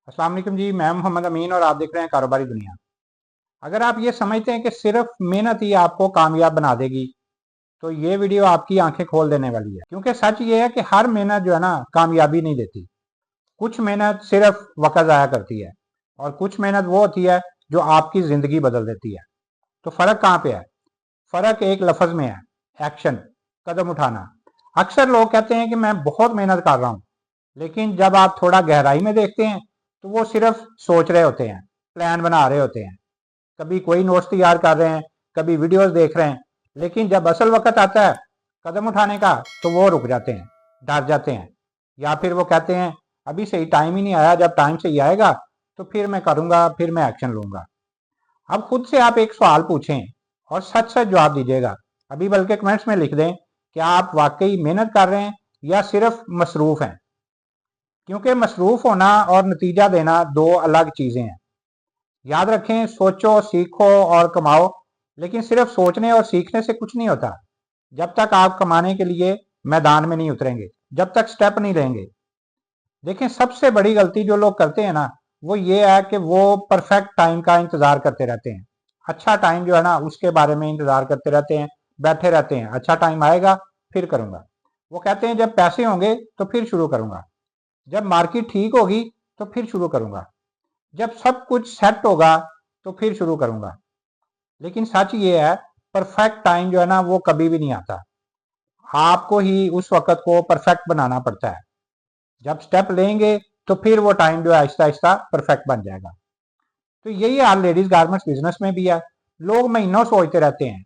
अस्सलाम वालेकुम जी, मैं मोहम्मद अमीन और आप देख रहे हैं कारोबारी दुनिया। अगर आप ये समझते हैं कि सिर्फ मेहनत ही आपको कामयाब बना देगी तो ये वीडियो आपकी आंखें खोल देने वाली है, क्योंकि सच ये है कि हर मेहनत जो है ना कामयाबी नहीं देती। कुछ मेहनत सिर्फ वक्त ज़ाया करती है और कुछ मेहनत वो होती है जो आपकी ज़िंदगी बदल देती है। तो फ़र्क कहाँ पे है? फ़र्क एक लफ्ज़ में है, एक्शन, कदम उठाना। अक्सर लोग कहते हैं कि मैं बहुत मेहनत कर रहा हूँ, लेकिन जब आप थोड़ा गहराई में देखते हैं तो वो सिर्फ सोच रहे होते हैं, प्लान बना रहे होते हैं, कभी कोई नोट्स तैयार कर रहे हैं, कभी वीडियोस देख रहे हैं, लेकिन जब असल वक्त आता है कदम उठाने का तो वो रुक जाते हैं, डर जाते हैं, या फिर वो कहते हैं अभी सही टाइम ही नहीं आया, जब टाइम सही आएगा तो फिर मैं करूंगा, फिर मैं एक्शन लूंगा। अब खुद से आप एक सवाल पूछें और सच सच जवाब दीजिएगा। अभी बल्कि कमेंट्स में लिख दें कि आप वाकई मेहनत कर रहे हैं या सिर्फ मसरूफ हैं, क्योंकि मसरूफ होना और नतीजा देना दो अलग चीजें हैं। याद रखें, सोचो, सीखो और कमाओ, लेकिन सिर्फ सोचने और सीखने से कुछ नहीं होता जब तक आप कमाने के लिए मैदान में नहीं उतरेंगे, जब तक स्टेप नहीं लेंगे। देखें, सबसे बड़ी गलती जो लोग करते हैं ना, वो ये है कि वो परफेक्ट टाइम का इंतजार करते रहते हैं। अच्छा टाइम जो है ना उसके बारे में इंतजार करते रहते हैं, बैठे रहते हैं, अच्छा टाइम आएगा फिर करूंगा। वो कहते हैं जब पैसे होंगे तो फिर शुरू करूंगा, जब मार्केट ठीक होगी तो फिर शुरू करूंगा, जब सब कुछ सेट होगा तो फिर शुरू करूंगा। लेकिन सच ये है, परफेक्ट टाइम जो है ना वो कभी भी नहीं आता। आपको ही उस वक्त को परफेक्ट बनाना पड़ता है। जब स्टेप लेंगे तो फिर वो टाइम जो है आहिस्ता आहिस्ता परफेक्ट बन जाएगा। तो यही हाल लेडीज गारमेंट्स बिजनेस में भी है। लोग महीनों सोचते रहते हैं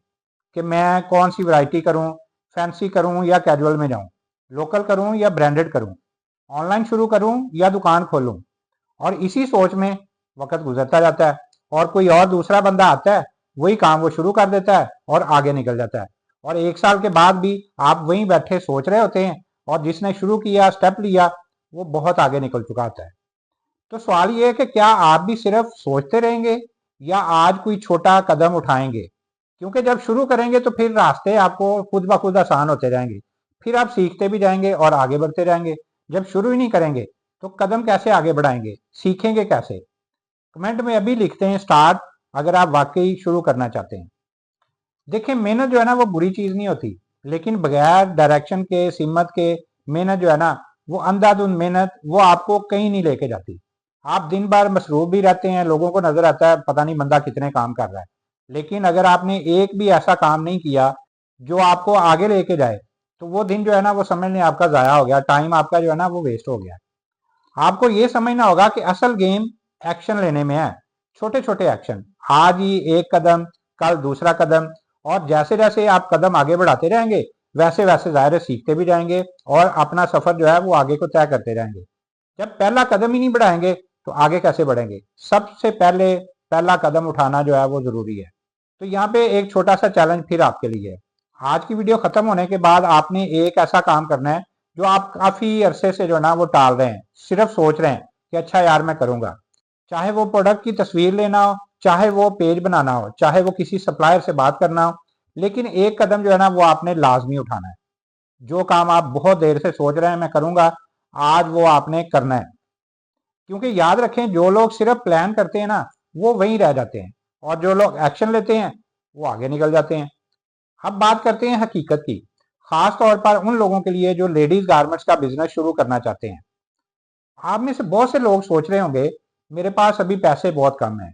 कि मैं कौन सी वैरायटी करूं, फैंसी करूं या कैजुअल में जाऊं, लोकल करूं या ब्रांडेड करूं, ऑनलाइन शुरू करूं या दुकान खोलूं। और इसी सोच में वक्त गुजरता जाता है और कोई और दूसरा बंदा आता है, वही काम वो शुरू कर देता है और आगे निकल जाता है। और एक साल के बाद भी आप वहीं बैठे सोच रहे होते हैं और जिसने शुरू किया, स्टेप लिया, वो बहुत आगे निकल चुका होता है। तो सवाल ये है कि क्या आप भी सिर्फ सोचते रहेंगे या आज कोई छोटा कदम उठाएंगे? क्योंकि जब शुरू करेंगे तो फिर रास्ते आपको खुद ब खुद आसान होते जाएंगे, फिर आप सीखते भी जाएंगे और आगे बढ़ते जाएंगे। जब शुरू ही नहीं करेंगे तो कदम कैसे आगे बढ़ाएंगे, सीखेंगे कैसे? कमेंट में अभी लिखते हैं स्टार्ट, अगर आप वाकई शुरू करना चाहते हैं। देखिए, मेहनत जो है ना वो बुरी चीज नहीं होती, लेकिन बगैर डायरेक्शन के, सिम्मत के मेहनत जो है ना, वो अंधाधुंध मेहनत, वो आपको कहीं नहीं लेके जाती। आप दिन भर मसरूफ भी रहते हैं, लोगों को नजर आता है पता नहीं बंदा कितने काम कर रहा है, लेकिन अगर आपने एक भी ऐसा काम नहीं किया जो आपको आगे लेके जाए, तो वो दिन जो है ना वो समझ लें आपका जाया हो गया, टाइम आपका जो है ना वो वेस्ट हो गया। आपको ये समझना होगा कि असल गेम एक्शन लेने में है। छोटे छोटे एक्शन, आज ही एक कदम, कल दूसरा कदम, और जैसे जैसे आप कदम आगे बढ़ाते रहेंगे वैसे वैसे जाहिर है सीखते भी जाएंगे और अपना सफर जो है वो आगे को तय करते रहेंगे। जब पहला कदम ही नहीं बढ़ाएंगे तो आगे कैसे बढ़ेंगे? सबसे पहले पहला कदम उठाना जो है वो जरूरी है। तो यहाँ पे एक छोटा सा चैलेंज फिर आपके लिए है। आज की वीडियो खत्म होने के बाद आपने एक ऐसा काम करना है जो आप काफी अरसे से जो है ना वो टाल रहे हैं, सिर्फ सोच रहे हैं कि अच्छा यार मैं करूंगा। चाहे वो प्रोडक्ट की तस्वीर लेना हो, चाहे वो पेज बनाना हो, चाहे वो किसी सप्लायर से बात करना हो, लेकिन एक कदम जो है ना वो आपने लाजमी उठाना है। जो काम आप बहुत देर से सोच रहे हैं मैं करूंगा, आज वो आपने करना है। क्योंकि याद रखें, जो लोग सिर्फ प्लान करते हैं ना वो वहीं रह जाते हैं, और जो लोग एक्शन लेते हैं वो आगे निकल जाते हैं। अब बात करते हैं हकीकत की, खास तौर पर उन लोगों के लिए जो लेडीज गारमेंट्स का बिजनेस शुरू करना चाहते हैं। आप में से बहुत से लोग सोच रहे होंगे मेरे पास अभी पैसे बहुत कम हैं,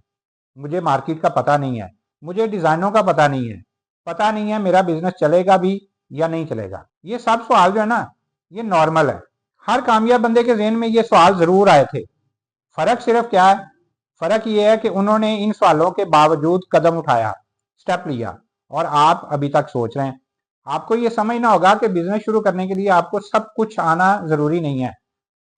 मुझे मार्केट का पता नहीं है, मुझे डिजाइनों का पता नहीं है मेरा बिजनेस चलेगा भी या नहीं चलेगा। ये सब सवाल जो है ना ये नॉर्मल है। हर कामयाब बंदे के जहन में ये सवाल जरूर आए थे। फर्क सिर्फ क्या है? फर्क ये है कि उन्होंने इन सवालों के बावजूद कदम उठाया, स्टेप लिया, और आप अभी तक सोच रहे हैं। आपको ये समझना होगा कि बिजनेस शुरू करने के लिए आपको सब कुछ आना जरूरी नहीं है।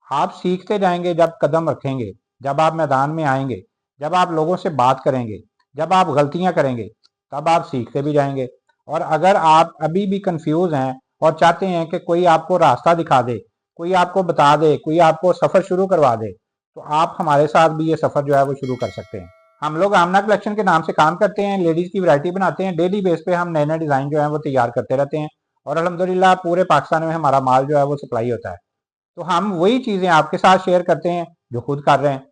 आप सीखते जाएंगे जब कदम रखेंगे, जब आप मैदान में आएंगे, जब आप लोगों से बात करेंगे, जब आप गलतियां करेंगे, तब आप सीखते भी जाएंगे। और अगर आप अभी भी कंफ्यूज हैं और चाहते हैं कि कोई आपको रास्ता दिखा दे, कोई आपको बता दे, कोई आपको सफर शुरू करवा दे, तो आप हमारे साथ भी ये सफर जो है वो शुरू कर सकते हैं। हम लोग आमना कलेक्शन के नाम से काम करते हैं, लेडीज की वैरायटी बनाते हैं, डेली बेस पे हम नए नए डिजाइन जो है वो तैयार करते रहते हैं, और अल्हम्दुलिल्लाह पूरे पाकिस्तान में हमारा माल जो है वो सप्लाई होता है। तो हम वही चीजें आपके साथ शेयर करते हैं जो खुद कर रहे हैं।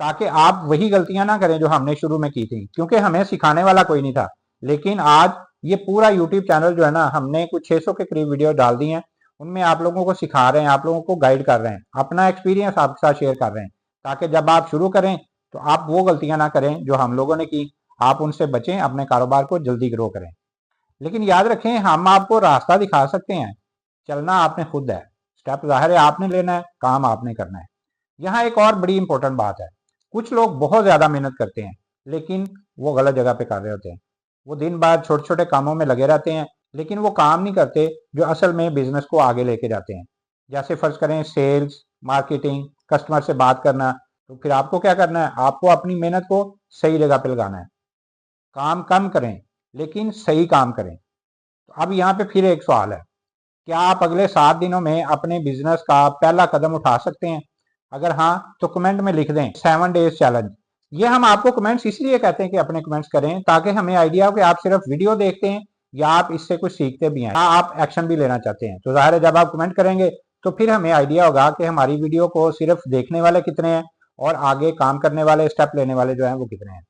ताकि आप वही गलतियां ना करें जो हमने शुरू में की थी, क्योंकि हमें सिखाने वाला कोई नहीं था। लेकिन आज ये पूरा यूट्यूब चैनल जो है ना, हमने कुछ 600 के करीब वीडियो डाल दी हैं, उनमें आप लोगों को सिखा रहे हैं, आप लोगों को गाइड कर रहे हैं, अपना एक्सपीरियंस आपके साथ शेयर कर रहे हैं, ताकि जब आप शुरू करें तो आप वो गलतियां ना करें जो हम लोगों ने की, आप उनसे बचें, अपने कारोबार को जल्दी ग्रो करें। लेकिन याद रखें, हम आपको रास्ता दिखा सकते हैं, चलना आपने खुद है। स्टेप ज़ाहिर है आपने लेना है, काम आपने करना है। यहाँ एक और बड़ी इंपॉर्टेंट बात है, कुछ लोग बहुत ज़्यादा मेहनत करते हैं लेकिन वो गलत जगह पे कर रहे होते हैं। वो दिन भर छोटे छोटे कामों में लगे रहते हैं, लेकिन वो काम नहीं करते जो असल में बिजनेस को आगे लेके जाते हैं। जैसे फर्ज करें सेल्स, मार्केटिंग, कस्टमर से बात करना, तो फिर आपको क्या करना है, आपको अपनी मेहनत को सही जगह पे लगाना है। काम कम करें लेकिन सही काम करें। तो अब यहाँ पे फिर एक सवाल है, क्या आप अगले 7 दिनों में अपने बिजनेस का पहला कदम उठा सकते हैं? अगर हाँ तो कमेंट में लिख दें 7 डेज चैलेंज। ये हम आपको कमेंट्स इसलिए कहते हैं कि अपने कमेंट्स करें, ताकि हमें आइडिया हो कि आप सिर्फ वीडियो देखते हैं या आप इससे कुछ सीखते भी हैं, या आप एक्शन भी लेना चाहते हैं। तो जाहिर है जब आप कमेंट करेंगे तो फिर हमें आइडिया होगा कि हमारी वीडियो को सिर्फ देखने वाले कितने हैं और आगे काम करने वाले, स्टेप लेने वाले जो हैं वो कितने हैं।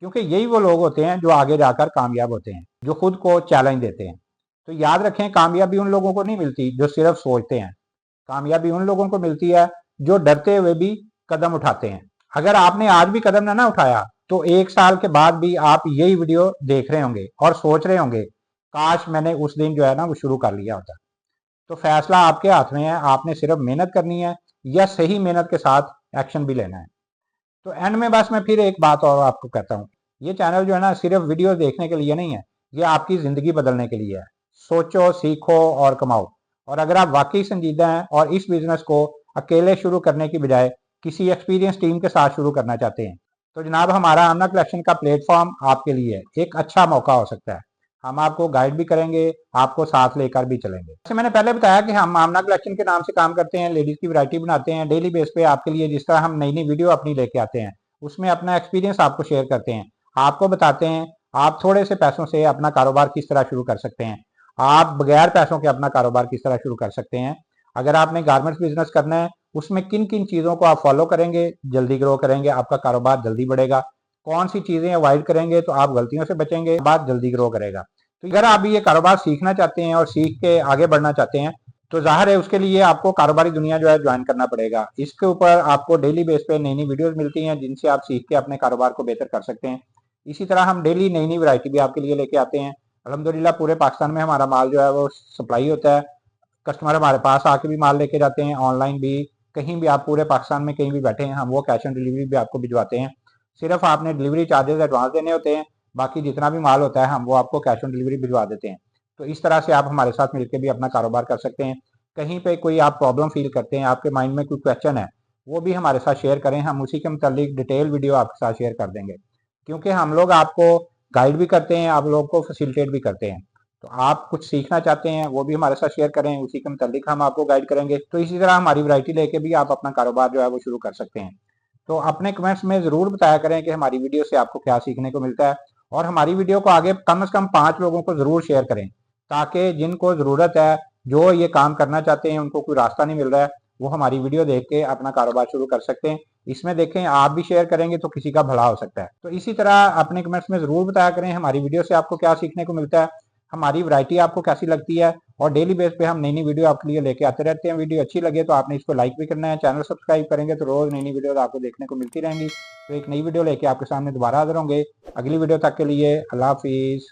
क्योंकि यही वो लोग होते हैं जो आगे जाकर कामयाब होते हैं, जो खुद को चैलेंज देते हैं। तो याद रखें, कामयाबी उन लोगों को नहीं मिलती जो सिर्फ सोचते हैं, कामयाबी उन लोगों को मिलती है जो डरते हुए भी कदम उठाते हैं। अगर आपने आज भी कदम ना उठाया तो 1 साल के बाद भी आप यही वीडियो देख रहे होंगे और सोच रहे होंगे, काश मैंने उस दिन जो है ना वो शुरू कर लिया होता। तो फैसला आपके हाथ में है, आपने सिर्फ मेहनत करनी है या सही मेहनत के साथ एक्शन भी लेना है। तो एंड में बस मैं फिर एक बात और आपको कहता हूँ, ये चैनल जो है ना सिर्फ वीडियो देखने के लिए नहीं है, ये आपकी ज़िंदगी बदलने के लिए है। सोचो, सीखो और कमाओ। और अगर आप वाकई संजीदा हैं और इस बिजनेस को अकेले शुरू करने की बजाय किसी एक्सपीरियंस टीम के साथ शुरू करना चाहते हैं, तो जनाब हमारा आमना कलेक्शन का प्लेटफॉर्म आपके लिए एक अच्छा मौका हो सकता है। हम आपको गाइड भी करेंगे, आपको साथ लेकर भी चलेंगे। जैसे मैंने पहले बताया कि हम आमना कलेक्शन के नाम से काम करते हैं, लेडीज की वैरायटी बनाते हैं डेली बेस पे आपके लिए। जिस तरह हम नई नई वीडियो अपनी लेके आते हैं, उसमें अपना एक्सपीरियंस आपको शेयर करते हैं, आपको बताते हैं आप थोड़े से पैसों से अपना कारोबार किस तरह शुरू कर सकते हैं, आप बगैर पैसों के अपना कारोबार किस तरह शुरू कर सकते हैं। अगर आपने गारमेंट्स बिजनेस करना है, उसमें किन किन चीज़ों को आप फॉलो करेंगे, जल्दी ग्रो करेंगे, आपका कारोबार जल्दी बढ़ेगा। कौन सी चीज़ें अवॉइड करेंगे तो आप गलतियों से बचेंगे, बात जल्दी ग्रो करेगा। तो अगर आप ये कारोबार सीखना चाहते हैं और सीख के आगे बढ़ना चाहते हैं, तो जाहिर है उसके लिए आपको कारोबारी दुनिया जो है ज्वाइन करना पड़ेगा। इसके ऊपर आपको डेली बेस पे नई नई वीडियोस मिलती हैं जिनसे आप सीख के अपने कारोबार को बेहतर कर सकते हैं। इसी तरह हम डेली नई नई वैरायटी भी आपके लिए लेके आते हैं। अल्हम्दुलिल्लाह पूरे पाकिस्तान में हमारा माल जो है वो सप्लाई होता है। कस्टमर हमारे पास आके भी माल लेके जाते हैं, ऑनलाइन भी, कहीं भी आप पूरे पाकिस्तान में कहीं भी बैठे हैं, हम वो कैश ऑन डिलीवरी भी आपको भिजवाते हैं। सिर्फ आपने डिलीवरी चार्जेस एडवांस देने होते हैं, बाकी जितना भी माल होता है हम वो आपको कैश ऑन डिलीवरी भिजवा देते हैं। तो इस तरह से आप हमारे साथ मिलकर भी अपना कारोबार कर सकते हैं। कहीं पे कोई आप प्रॉब्लम फील करते हैं, आपके माइंड में कोई क्वेश्चन है, वो भी हमारे साथ शेयर करें, हम उसी के मुतालिक डिटेल वीडियो आपके साथ शेयर कर देंगे। क्योंकि हम लोग आपको गाइड भी करते हैं, आप लोग को फैसिलिटेट भी करते हैं। तो आप कुछ सीखना चाहते हैं वो भी हमारे साथ शेयर करें, उसी के मुतालिक हम आपको गाइड करेंगे। तो इसी तरह हमारी वैरायटी लेके भी आप अपना कारोबार जो है वो शुरू कर सकते हैं। तो अपने कमेंट्स में ज़रूर बताया करें कि हमारी वीडियो से आपको क्या सीखने को मिलता है, और हमारी वीडियो को आगे कम से कम 5 लोगों को ज़रूर शेयर करें, ताकि जिनको ज़रूरत है, जो ये काम करना चाहते हैं, उनको कोई रास्ता नहीं मिल रहा है, वो हमारी वीडियो देख के अपना कारोबार शुरू कर सकते हैं। इसमें देखें, आप भी शेयर करेंगे तो किसी का भला हो सकता है। तो इसी तरह अपने कमेंट्स में ज़रूर बताया करें हमारी वीडियो से आपको क्या सीखने को मिलता है, हमारी वैरायटी आपको कैसी लगती है, और डेली बेस पे हम नई नई वीडियो आपके लिए लेके आते रहते हैं। वीडियो अच्छी लगे तो आपने इसको लाइक भी करना है, चैनल सब्सक्राइब करेंगे तो रोज़ नई नई वीडियो आपको देखने को मिलती रहेंगी। तो एक नई वीडियो लेके आपके सामने दोबारा हाजिर होंगे। अगली वीडियो तक के लिए अल्लाह हाफिज़।